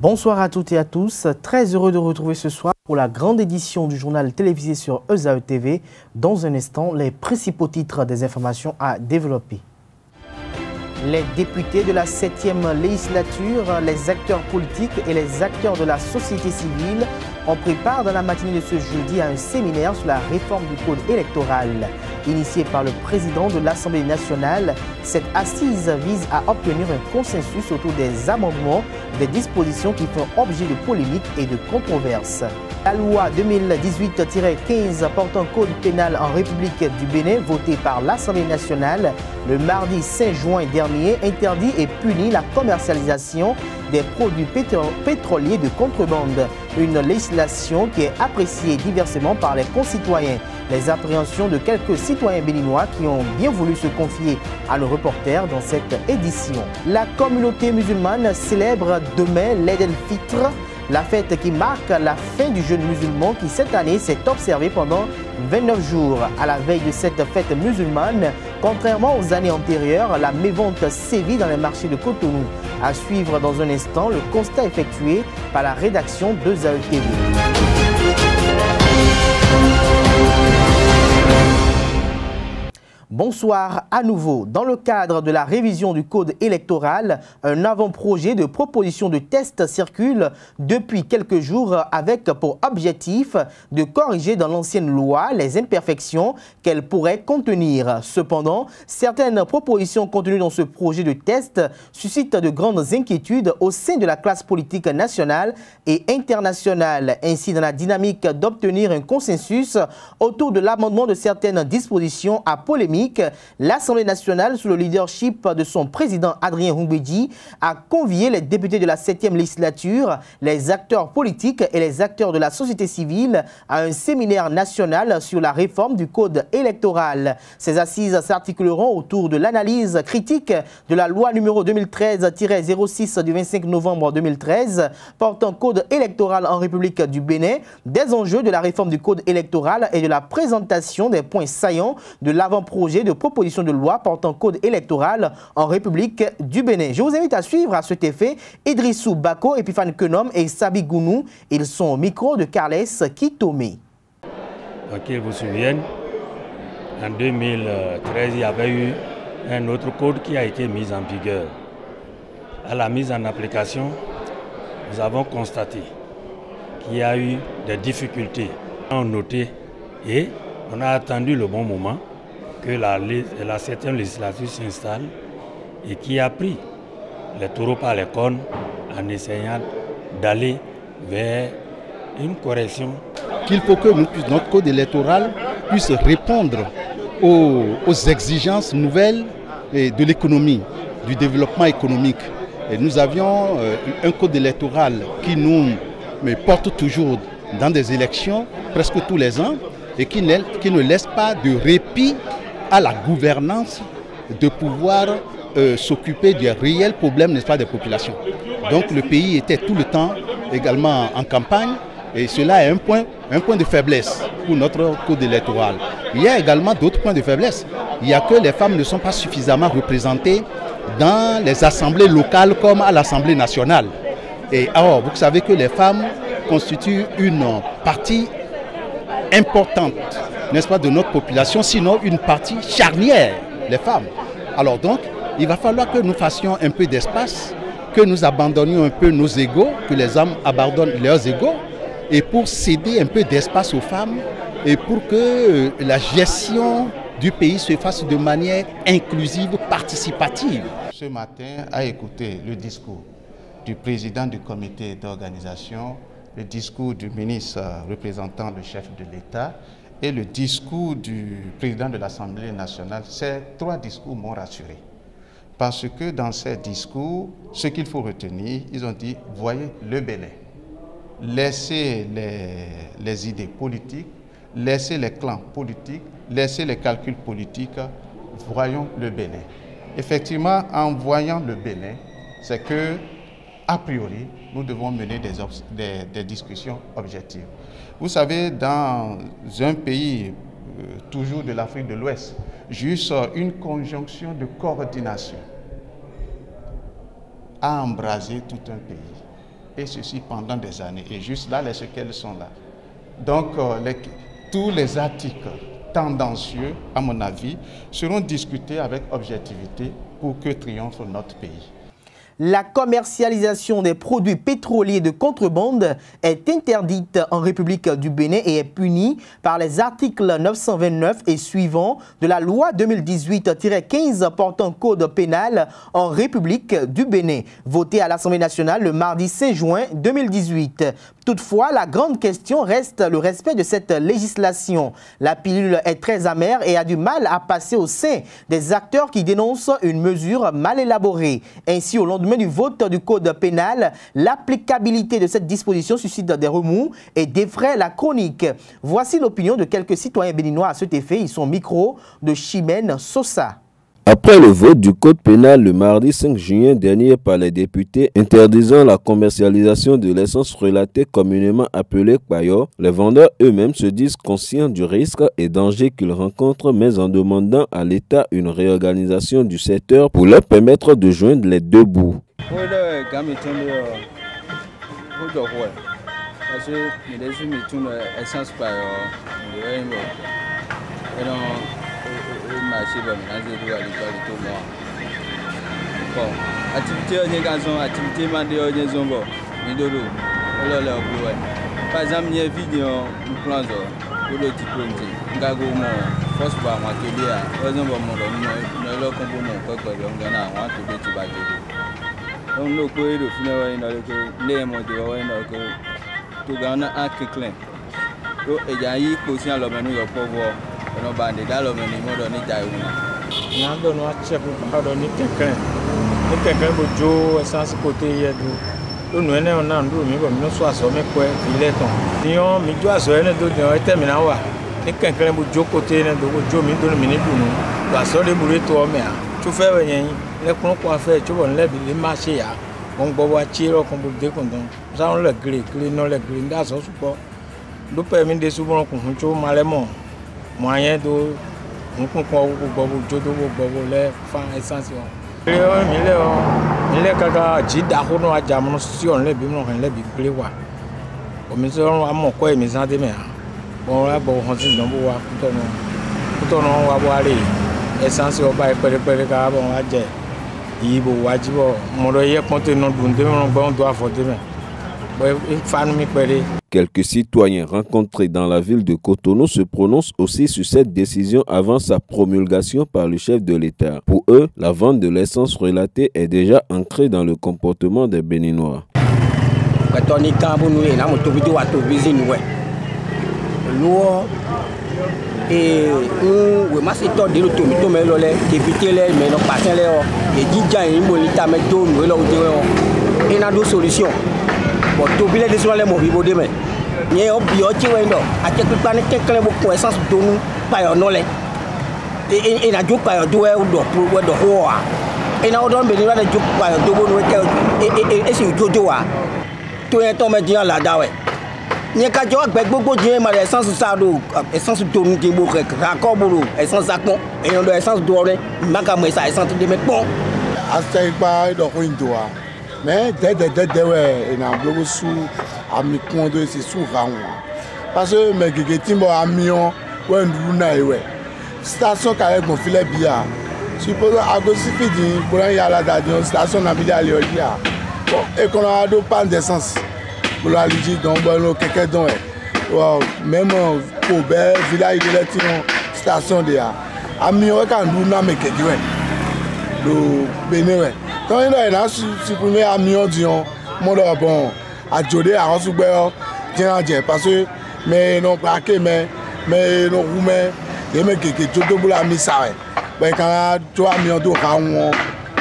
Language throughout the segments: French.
Bonsoir à toutes et à tous, très heureux de vous retrouver ce soir pour la grande édition du journal télévisé sur ESAE TV. Dans un instant, les principaux titres des informations à développer. Les députés de la 7e législature, les acteurs politiques et les acteurs de la société civile ont pris part dans la matinée de ce jeudi à un séminaire sur la réforme du code électoral. Initié par le président de l'Assemblée nationale, cette assise vise à obtenir un consensus autour des amendements, des dispositions qui font objet de polémiques et de controverses. La loi 2018-15 portant code pénal en République du Bénin, votée par l'Assemblée nationale le mardi 5 juin dernier, interdit et punit la commercialisation des produits pétroliers de contrebande. Une législation qui est appréciée diversement par les concitoyens. Les appréhensions de quelques citoyens béninois qui ont bien voulu se confier à nos reporters dans cette édition. La communauté musulmane célèbre demain l'Eid el-Fitr, la fête qui marque la fin du jeûne musulman qui cette année s'est observée pendant 29 jours. À la veille de cette fête musulmane, contrairement aux années antérieures, la mévente sévit dans les marchés de Cotonou. À suivre dans un instant le constat effectué par la rédaction de ESAE TV. Bonsoir à nouveau. Dans le cadre de la révision du code électoral, un avant-projet de proposition de test circule depuis quelques jours avec pour objectif de corriger dans l'ancienne loi les imperfections qu'elle pourrait contenir. Cependant, certaines propositions contenues dans ce projet de test suscitent de grandes inquiétudes au sein de la classe politique nationale et internationale. Ainsi, dans la dynamique d'obtenir un consensus autour de l'amendement de certaines dispositions à polémique, l'Assemblée nationale, sous le leadership de son président Adrien Humbedi, a convié les députés de la 7e législature, les acteurs politiques et les acteurs de la société civile à un séminaire national sur la réforme du code électoral. Ces assises s'articuleront autour de l'analyse critique de la loi numéro 2013-06 du 25 novembre 2013 portant code électoral en République du Bénin, des enjeux de la réforme du code électoral et de la présentation des points saillants de l'avant-projet de proposition de loi portant code électoral en République du Bénin. Je vous invite à suivre à cet effet Idrissou Bako, Epiphane Kenom et Sabi Gounou. Ils sont au micro de Carles Kitome. Ok, vous vous souvenez, en 2013, il y avait eu un autre code qui a été mis en vigueur. À la mise en application, nous avons constaté qu'il y a eu des difficultés. On a noté et on a attendu le bon moment que la 7e législature s'installe et qui a pris les taureaux par les cornes en essayant d'aller vers une correction. Qu'il faut que notre code électoral puisse répondre aux exigences nouvelles de l'économie, du développement économique. Et nous avions un code électoral qui nous porte toujours dans des élections presque tous les ans et qui ne laisse pas de répit à la gouvernance de pouvoir s'occuper des réels problèmes, n'est-ce pas, des populations. Donc le pays était tout le temps également en campagne et cela est un point de faiblesse pour notre code électoral. Il y a également d'autres points de faiblesse. Il y a que les femmes ne sont pas suffisamment représentées dans les assemblées locales comme à l'Assemblée nationale. Et alors, vous savez que les femmes constituent une partie importante, n'est-ce pas, de notre population, sinon une partie charnière, les femmes. Alors donc, il va falloir que nous fassions un peu d'espace, que nous abandonnions un peu nos égos, que les hommes abandonnent leurs égos, et pour céder un peu d'espace aux femmes, et pour que la gestion du pays se fasse de manière inclusive, participative. Ce matin, à écouter le discours du président du comité d'organisation, le discours du ministre représentant le chef de l'État et le discours du président de l'Assemblée nationale, ces trois discours m'ont rassuré. Parce que dans ces discours, ce qu'il faut retenir, ils ont dit, voyez le Bénin. Laissez les idées politiques, laissez les clans politiques, laissez les calculs politiques, voyons le Bénin. Effectivement, en voyant le Bénin, c'est que, a priori, nous devons mener des discussions objectives. Vous savez, dans un pays, toujours de l'Afrique de l'Ouest, juste une conjonction de coordination a embrasé tout un pays. et ceci pendant des années. Et juste là, les séquelles sont là. Donc, tous les articles tendancieux, à mon avis, seront discutés avec objectivité pour que triomphe notre pays. La commercialisation des produits pétroliers de contrebande est interdite en République du Bénin et est punie par les articles 929 et suivants de la loi 2018-15 portant code pénal en République du Bénin, votée à l'Assemblée nationale le mardi 5 juin 2018. Toutefois, la grande question reste le respect de cette législation. La pilule est très amère et a du mal à passer au sein des acteurs qui dénoncent une mesure mal élaborée. Ainsi, au lendemain du vote du code pénal, l'applicabilité de cette disposition suscite des remous et défraie la chronique. Voici l'opinion de quelques citoyens béninois à cet effet. Ils sont au micro de Chimène Sosa. Après le vote du code pénal le mardi 5 juin dernier par les députés interdisant la commercialisation de l'essence relatée communément appelée Payo, les vendeurs eux-mêmes se disent conscients du risque et danger qu'ils rencontrent, mais en demandant à l'État une réorganisation du secteur pour leur permettre de joindre les deux bouts. Activité activité par exemple, il y a une vidéo pour le diplôme. Quelques citoyens rencontrés dans la ville de Cotonou se prononcent aussi sur cette décision avant sa promulgation par le chef de l'État. Pour eux, la vente de l'essence relatée est déjà ancrée dans le comportement des Béninois. Mais c'est souvent parce que mes gégétimbo amion ou un station qui a gonflé bien. Suppose à gauche fidi pour y aller à la station navigale Léolia. Et qu'on a deux pannes d'essence pour la ligi dans bon quelqu'un don. Même pour bel village de la station de là. Amion quand nous n'a mais que le Bénin. Quand il a supprimé amion dion mon bon à Jodé à Rosubert parce que mais non braqué mais non roumain et mais que tout le la mis ça ouais quand tu as mis en dos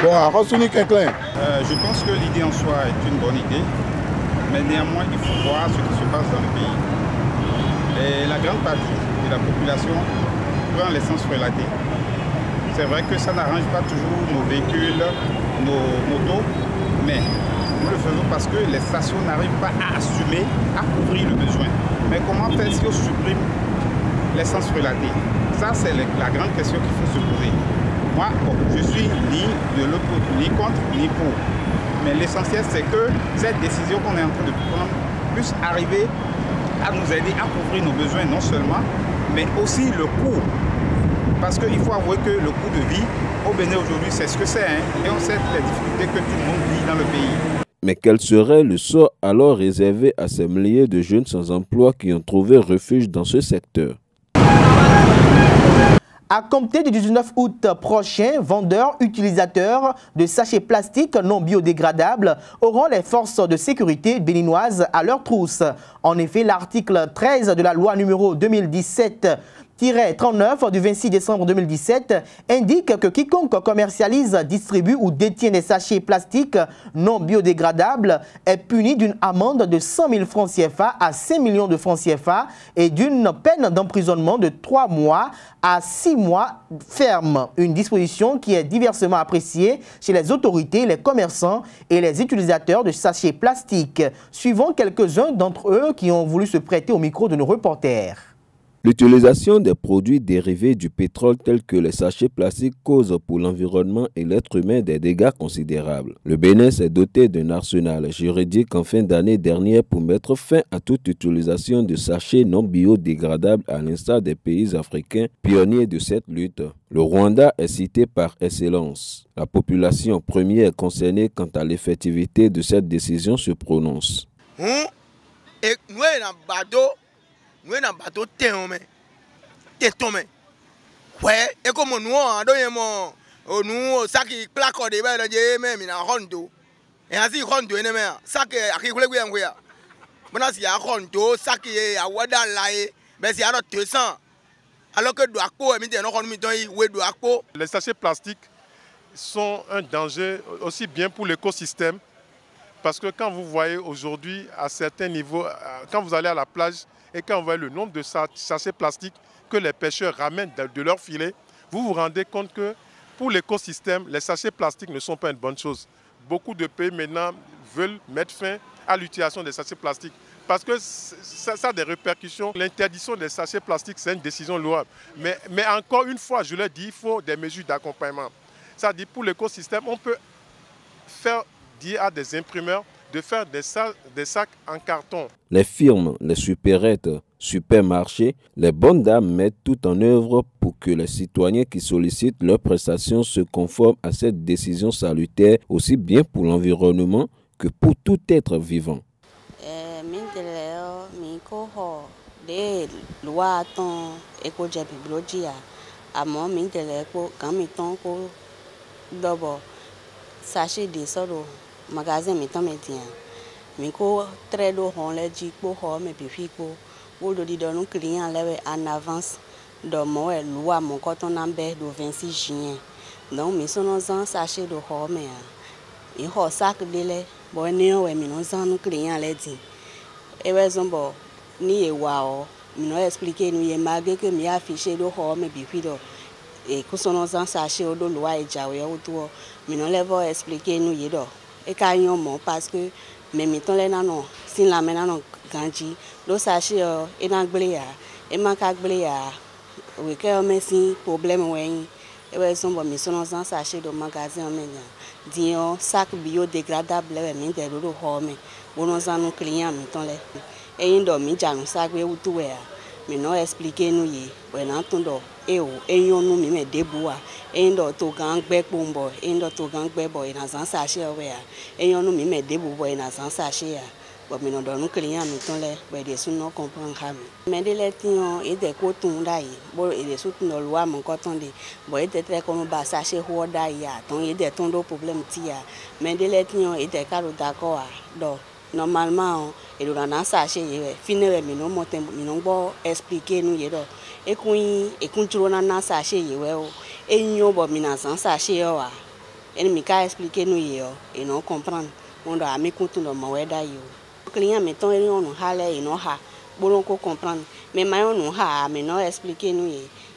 bon à Rosuni quelqu'un. Je pense que l'idée en soi est une bonne idée, mais néanmoins il faut voir ce qui se passe dans le pays. Et la grande partie de la population prend l'essence relatée. C'est vrai que ça n'arrange pas toujours nos véhicules, nos motos, mais nous le faisons parce que les stations n'arrivent pas à assumer, à couvrir le besoin. Mais comment faire si on supprime l'essence relatée? Ça, c'est la grande question qu'il faut se poser. Moi, bon, je suis ni de l'autre côté, ni contre, ni pour. Mais l'essentiel, c'est que cette décision qu'on est en train de prendre puisse arriver à nous aider à couvrir nos besoins, non seulement, mais aussi le coût. Parce qu'il faut avouer que le coût de vie au Bénin aujourd'hui, c'est ce que c'est. Et on sait les difficultés que tout le monde vit dans le pays. Mais quel serait le sort alors réservé à ces milliers de jeunes sans emploi qui ont trouvé refuge dans ce secteur? À compter du 19 août prochain, vendeurs, utilisateurs de sachets plastiques non biodégradables auront les forces de sécurité béninoises à leur trousse. En effet, l'article 13 de la loi numéro 2017-39 du 26 décembre 2017 indique que quiconque commercialise, distribue ou détient des sachets plastiques non biodégradables est puni d'une amende de 100 000 francs CFA à 5 millions de francs CFA et d'une peine d'emprisonnement de 3 mois à 6 mois ferme. Une disposition qui est diversement appréciée chez les autorités, les commerçants et les utilisateurs de sachets plastiques. Suivons quelques-uns d'entre eux qui ont voulu se prêter au micro de nos reporters. L'utilisation des produits dérivés du pétrole tels que les sachets plastiques cause pour l'environnement et l'être humain des dégâts considérables. Le Bénin s'est doté d'un arsenal juridique en fin d'année dernière pour mettre fin à toute utilisation de sachets non biodégradables à l'instar des pays africains pionniers de cette lutte. Le Rwanda est cité par excellence. La population première concernée quant à l'effectivité de cette décision se prononce. Nous avons un bateau de tomé. Ouais, et comme nous, nous, ça qui plaque au débat de Jémen, il y a un rondo. Et ainsi, rondo, il y a un ça qui est à qui vous voulez bien. Maintenant, s'il y a un rondo, ça qui est à Wadalaï, mais s'il y a un 200. Alors que Douako, il y a un rondo, les sachets plastiques sont un danger aussi bien pour l'écosystème. Parce que quand vous voyez aujourd'hui, à certains niveaux, quand vous allez à la plage, et quand vous voyez le nombre de sachets plastiques que les pêcheurs ramènent de leur filet, vous vous rendez compte que pour l'écosystème, les sachets plastiques ne sont pas une bonne chose. Beaucoup de pays maintenant veulent mettre fin à l'utilisation des sachets plastiques parce que ça a des répercussions. L'interdiction des sachets plastiques, c'est une décision louable. Mais encore une fois, je l'ai dit, il faut des mesures d'accompagnement. Ça dit pour l'écosystème, on peut faire dire à des imprimeurs de faire des sacs en carton. Les firmes, les supérettes, supermarchés, les bonnes dames mettent tout en œuvre pour que les citoyens qui sollicitent leurs prestations se conforment à cette décision salutaire, aussi bien pour l'environnement que pour tout être vivant. Magasin mettons métier. Mais quoi très d'eau on les dit pour mais puis quoi ou de dire nos clients en avance dans moi loi mon coton ambé de 26 juin. Donc mais son ans sachet de mais il a sac de lait bon néo et nous nos clients les dit. Et raison bon ni wow nous expliquer nous malgré que m'y affiché de mais puis do et que son ans sachet de loi et jaoué autour mais nous les va expliquer nous y do. Et quand parce que même temps les nanos si la maintenant grandi le sachet est en bléa et manque à bléa oui que mais si problème ouais et ouais son bon mission dans sachet de magasin maintenant disons sac biodégradable mais de l'eau mais bon nous en nos clients maintenant les et indo mi janu sac we tout ouais mais non expliquer nous y bon entendre et nous me déboua et indo to gang be bombo indo to gang be boy na san sachet ouais et nous me débou boy na san sachet ya bon mais non nous client mettons les ben des sous non comprendre mais de les tiens et des cotons d'ail bon et des sous nos loi mon coton de bon et très comme ba sachet ho d'ail ya ton et des ton do problème tia mais de les tiens et des carreaux d'accord donc normalement et dans sachet finir mais non monter mais non bon expliquer nous yedo et qu'on trouve dans sachet et nous bon mais dans sachet et nous ka expliquer nous et non comprendre on doit me compter dans moi d'ailleurs client mettons et on halé et non ha bon on comprendre mais mayon non ha mais non expliquer nous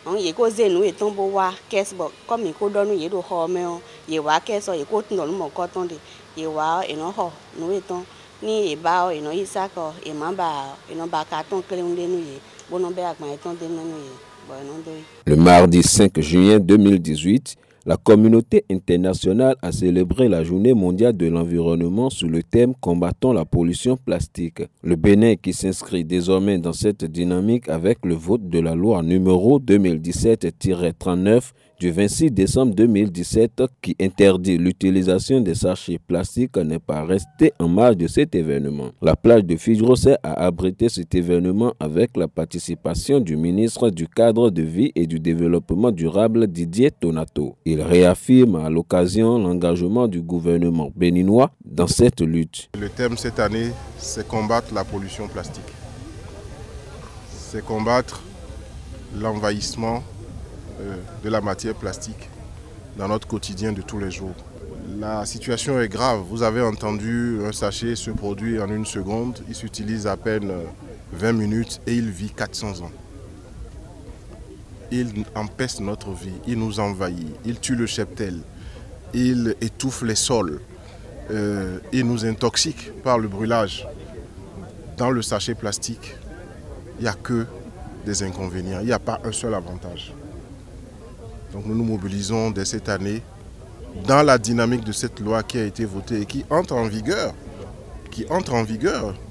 on y cause nous et tombo wa caisse comme il donne nous yedo ho mais y wa caisse et ko dans mon coton de y wa et non ho nous étant ni bao et non isako et mamba et non ba carton clé on de nous Le mardi 5 juin 2018, La communauté internationale a célébré la journée mondiale de l'environnement sous le thème « Combattons la pollution plastique ». Le Bénin qui s'inscrit désormais dans cette dynamique avec le vote de la loi numéro 2017-39 du 26 décembre 2017 qui interdit l'utilisation des sachets plastiques n'est pas resté en marge de cet événement. La plage de Fidjrosset a abrité cet événement avec la participation du ministre du Cadre de vie et du Développement durable Didier Tonato. Il réaffirme à l'occasion l'engagement du gouvernement béninois dans cette lutte. Le thème cette année, c'est combattre la pollution plastique. C'est combattre l'envahissement de la matière plastique dans notre quotidien de tous les jours. La situation est grave. Vous avez entendu, un sachet se produit en 1 seconde, il s'utilise à peine 20 minutes et il vit 400 ans. Il empeste notre vie, il nous envahit, il tue le cheptel, il étouffe les sols, il nous intoxique par le brûlage. Dans le sachet plastique, il n'y a que des inconvénients, il n'y a pas un seul avantage. Donc nous nous mobilisons dès cette année dans la dynamique de cette loi qui a été votée et qui entre en vigueur.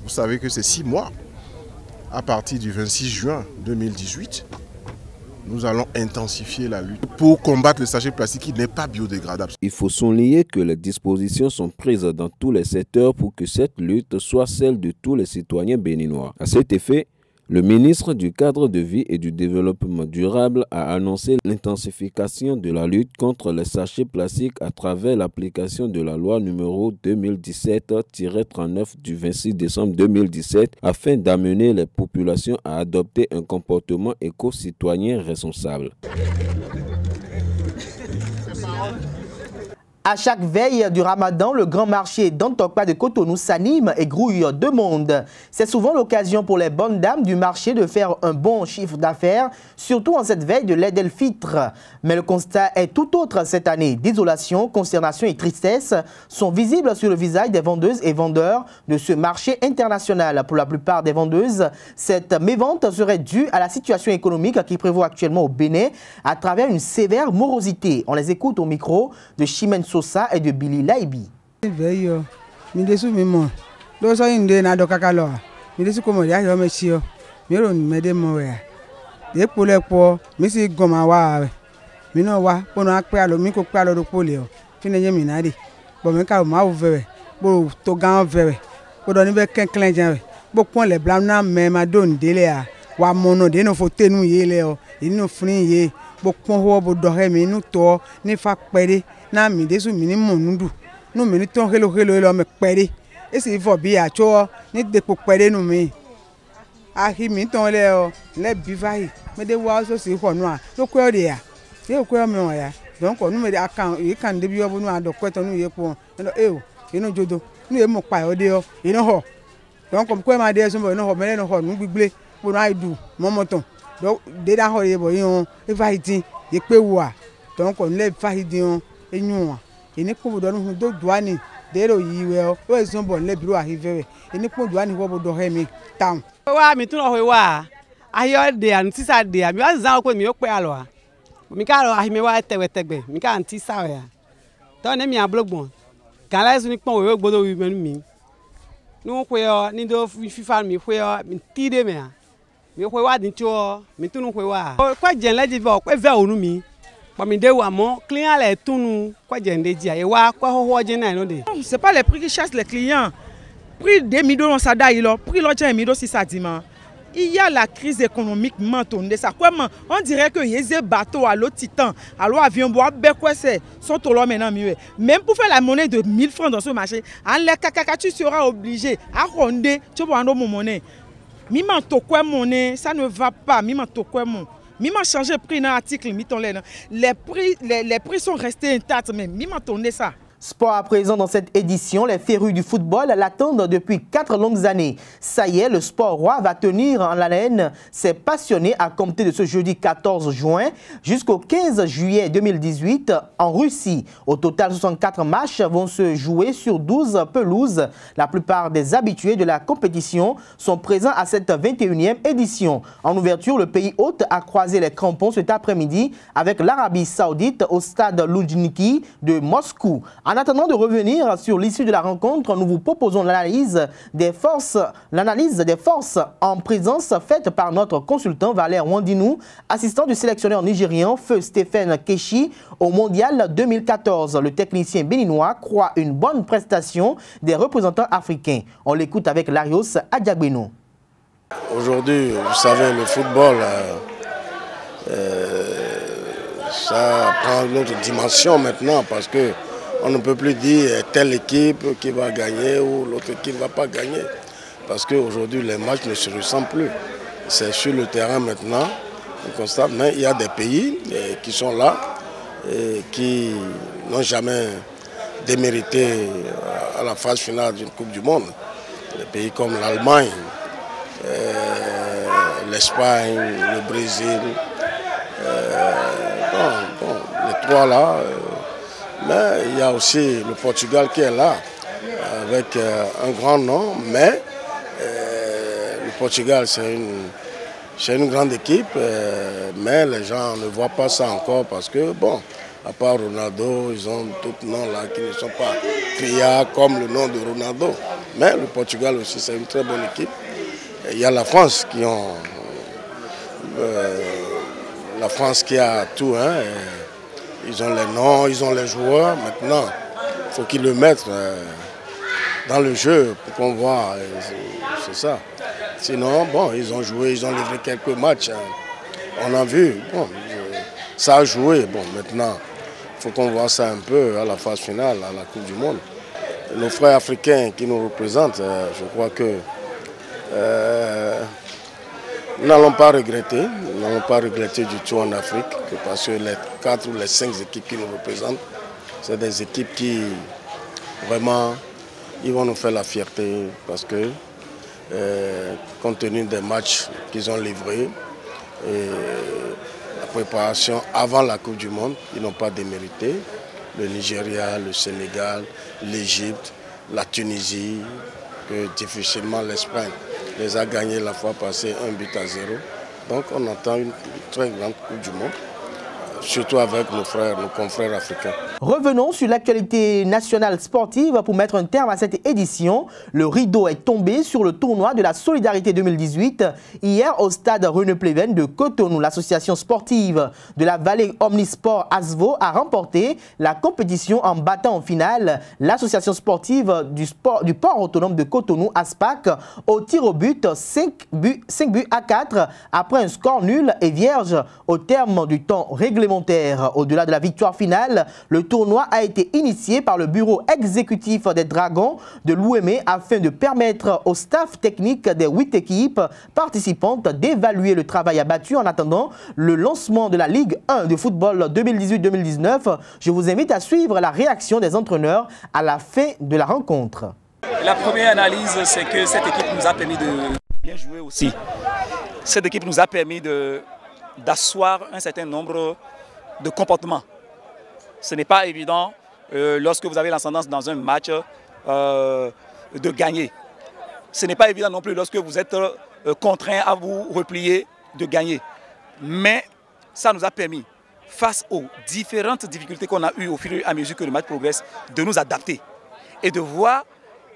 Vous savez que c'est 6 mois. À partir du 26 juin 2018, nous allons intensifier la lutte pour combattre le sachet plastique qui n'est pas biodégradable. Il faut souligner que les dispositions sont prises dans tous les secteurs pour que cette lutte soit celle de tous les citoyens béninois. À cet effet, le ministre du Cadre de vie et du Développement durable a annoncé l'intensification de la lutte contre les sachets plastiques à travers l'application de la loi numéro 2017-39 du 26 décembre 2017 afin d'amener les populations à adopter un comportement éco-citoyen responsable. À chaque veille du Ramadan, le grand marché d'Antokpa de Cotonou s'anime et grouille de monde. C'est souvent l'occasion pour les bonnes dames du marché de faire un bon chiffre d'affaires, surtout en cette veille de l'Eid el-Fitr. Mais le constat est tout autre cette année. Désolation, consternation et tristesse sont visibles sur le visage des vendeuses et vendeurs de ce marché international. Pour la plupart des vendeuses, cette mévente serait due à la situation économique qui prévaut actuellement au Bénin à travers une sévère morosité. On les écoute au micro de Chimène Sosa et de Billy Laibi. Na mi desu mini monudu no mini ton helo me pere esi fo bi acho ni depo pere nu mi ahi mi ton le bivai me de wa so si fo nu a lo kwe ode ya se o kwe mi o ya donc nu me de akan yi kan de bi obo nu ado kwe ton nu ye po ino jodo nu e mo pa ode o ino ho donc ko kwe ma de so mo ino ho me no ho nu gbigble po na idu momoton do de da ho ye bo yin e vai tin ye pe wa donc on le vai din enyuwa eni ko bodo nu do duani dero yiwe o esun bo le biro ahivere eni ko duani wo bodo he mi tam wa mi tun lo wa ayo de an tisa de mi wa zan ko mi o pe alo mi ka ro ahime wa tegbe mi ka an tisa ya to ne mi ablogbon kan la sun pon we gbodo wi menu mi nu ko yo ni do fifa mi ko yo mi ti de me mi ko wa din cho mi tun ko wa ko jen leji bo ko ve onu mi. C'est pas les prix qui chassent les clients. Prix des midos on ça daille prix l'autre un mido si ça dimanche. Il y a la crise économique maintenant de ça. Comment on dirait que les bateaux à l'eau titan, à l'eau avion bois quoi c'est sont au lot maintenant mieux. Même pour faire la monnaie de 1000 francs dans ce marché, en les caca tu seras obligé à ronder tu vas prendre mon monnaie. Mima to quoi monnaie, ça ne va pas. Mima to quoi mon Mima changé prix dans l'article, les prix sont restés intacts, mais Mima tourné ça. Sport à présent dans cette édition, les férus du football l'attendent depuis 4 longues années. Ça y est, le sport roi va tenir en haleine ses passionnés à compter de ce jeudi 14 juin jusqu'au 15 juillet 2018 en Russie. Au total, 64 matchs vont se jouer sur 12 pelouses. La plupart des habitués de la compétition sont présents à cette 21e édition. En ouverture, le pays hôte a croisé les crampons cet après-midi avec l'Arabie Saoudite au stade Loujniki de Moscou. En attendant de revenir sur l'issue de la rencontre, nous vous proposons l'analyse des forces en présence faite par notre consultant Valère Wandinou, assistant du sélectionneur nigérian Feu Stephen Keshi au Mondial 2014. Le technicien béninois croit une bonne prestation des représentants africains. On l'écoute avec Larios Adiagbeno. Aujourd'hui, vous savez, le football, ça prend une autre dimension maintenant parce que on ne peut plus dire telle équipe qui va gagner ou l'autre équipe ne va pas gagner. Parce qu'aujourd'hui, les matchs ne se ressemblent plus. C'est sur le terrain maintenant, on constate. Mais il y a des pays qui sont là et qui n'ont jamais démérité à la phase finale d'une Coupe du Monde. Des pays comme l'Allemagne, l'Espagne, le Brésil. Les trois là. Mais il y a aussi le Portugal qui est là, avec un grand nom, mais le Portugal c'est une grande équipe, mais les gens ne voient pas ça encore parce que, bon, à part Ronaldo, ils ont d'autres noms là qui ne sont pas criards comme le nom de Ronaldo. Mais le Portugal aussi c'est une très bonne équipe. Et il y a la France qui a tout, hein. Ils ont les noms, ils ont les joueurs. Maintenant, il faut qu'ils le mettent dans le jeu pour qu'on voit. C'est ça. Sinon, bon, ils ont joué, ils ont livré quelques matchs. On a vu, bon, ça a joué. Bon, maintenant, il faut qu'on voit ça un peu à la phase finale, à la Coupe du Monde. Nos frères africains qui nous représentent, je crois que nous n'allons pas regretter du tout en Afrique, parce que les 4 ou les 5 équipes qui nous représentent, c'est des équipes qui, vraiment, ils vont nous faire la fierté, parce que, compte tenu des matchs qu'ils ont livrés, et la préparation avant la Coupe du Monde, ils n'ont pas démérité. Le Nigeria, le Sénégal, l'Égypte, la Tunisie, que difficilement l'Espagne les a gagnés la fois passée 1-0. Donc on attend une très grande Coupe du Monde, surtout avec nos confrères africains. Revenons sur l'actualité nationale sportive pour mettre un terme à cette édition. Le rideau est tombé sur le tournoi de la Solidarité 2018. Hier, au stade René Pleven de Cotonou, l'association sportive de la vallée Omnisport ASVO a remporté la compétition en battant en finale l'association sportive du port autonome de Cotonou, ASPAC, au tir au but 5 buts à 4 après un score nul et vierge au terme du temps réglementaire. Au-delà de la victoire finale, le tournoi a été initié par le bureau exécutif des Dragons de l'Ouémé afin de permettre au staff technique des 8 équipes participantes d'évaluer le travail abattu en attendant le lancement de la Ligue 1 de football 2018-2019. Je vous invite à suivre la réaction des entraîneurs à la fin de la rencontre. La première analyse, c'est que cette équipe nous a permis de bien jouer aussi. Cette équipe nous a permis d'asseoir un certain nombre de comportements. Ce n'est pas évident lorsque vous avez l'ascendance dans un match de gagner. Ce n'est pas évident non plus lorsque vous êtes contraint à vous replier de gagner. Mais ça nous a permis, face aux différentes difficultés qu'on a eues au fur et à mesure que le match progresse, de nous adapter et de voir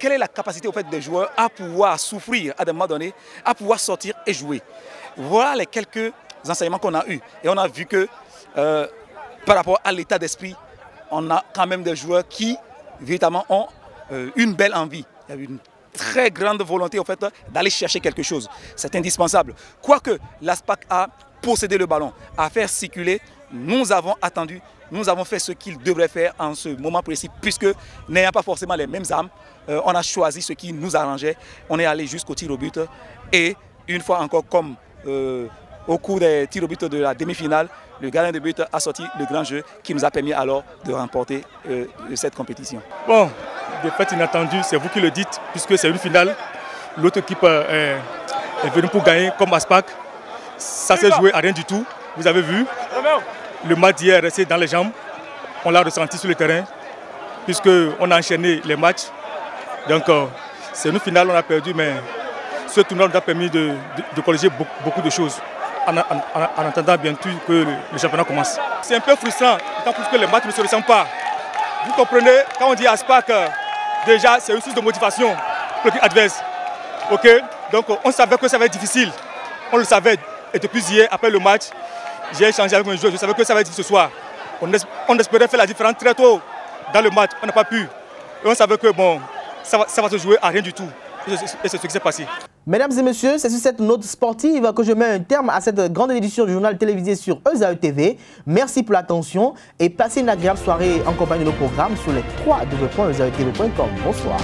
quelle est la capacité au fait des joueurs à pouvoir souffrir à des moments donnés, à pouvoir sortir et jouer. Voilà les quelques enseignements qu'on a eus. Et on a vu que par rapport à l'état d'esprit, on a quand même des joueurs qui véritablement ont une belle envie. Il y a une très grande volonté en fait, d'aller chercher quelque chose. C'est indispensable. Quoique l'ASPAC a possédé le ballon, a fait circuler, nous avons attendu, nous avons fait ce qu'il devrait faire en ce moment précis, puisque n'ayant pas forcément les mêmes armes, on a choisi ce qui nous arrangeait. On est allé jusqu'au tir au but et une fois encore comme au cours des tirs au but de la demi-finale, le gardien de but a sorti le grand jeu qui nous a permis alors de remporter cette compétition. Bon, défaite inattendue, c'est vous qui le dites, puisque c'est une finale. L'autre équipe est venue pour gagner comme Aspac. Ça s'est joué à rien du tout. Vous avez vu, le match d'hier est resté dans les jambes. On l'a ressenti sur le terrain, puisqu'on a enchaîné les matchs. Donc, c'est une finale, on a perdu, mais ce tournoi nous a permis de corriger beaucoup de choses en attendant bientôt que le championnat commence. C'est un peu frustrant, d'autant plus que les matchs ne se ressemblent pas. Vous comprenez, quand on dit Aspac, déjà, c'est une source de motivation pour l'équipe adverse. Ok, donc on savait que ça va être difficile. On le savait. Et depuis hier, après le match, j'ai échangé avec mes joueurs. Je savais que ça va être difficile ce soir. On espérait faire la différence très tôt dans le match. On n'a pas pu. Et on savait que bon, ça va se jouer à rien du tout. Et c'est ce qui s'est passé. Mesdames et messieurs, c'est sur cette note sportive que je mets un terme à cette grande édition du journal télévisé sur EZAE TV. Merci pour l'attention et passez une agréable soirée en compagnie de nos programmes sur les www.ezaetv.com. Bonsoir.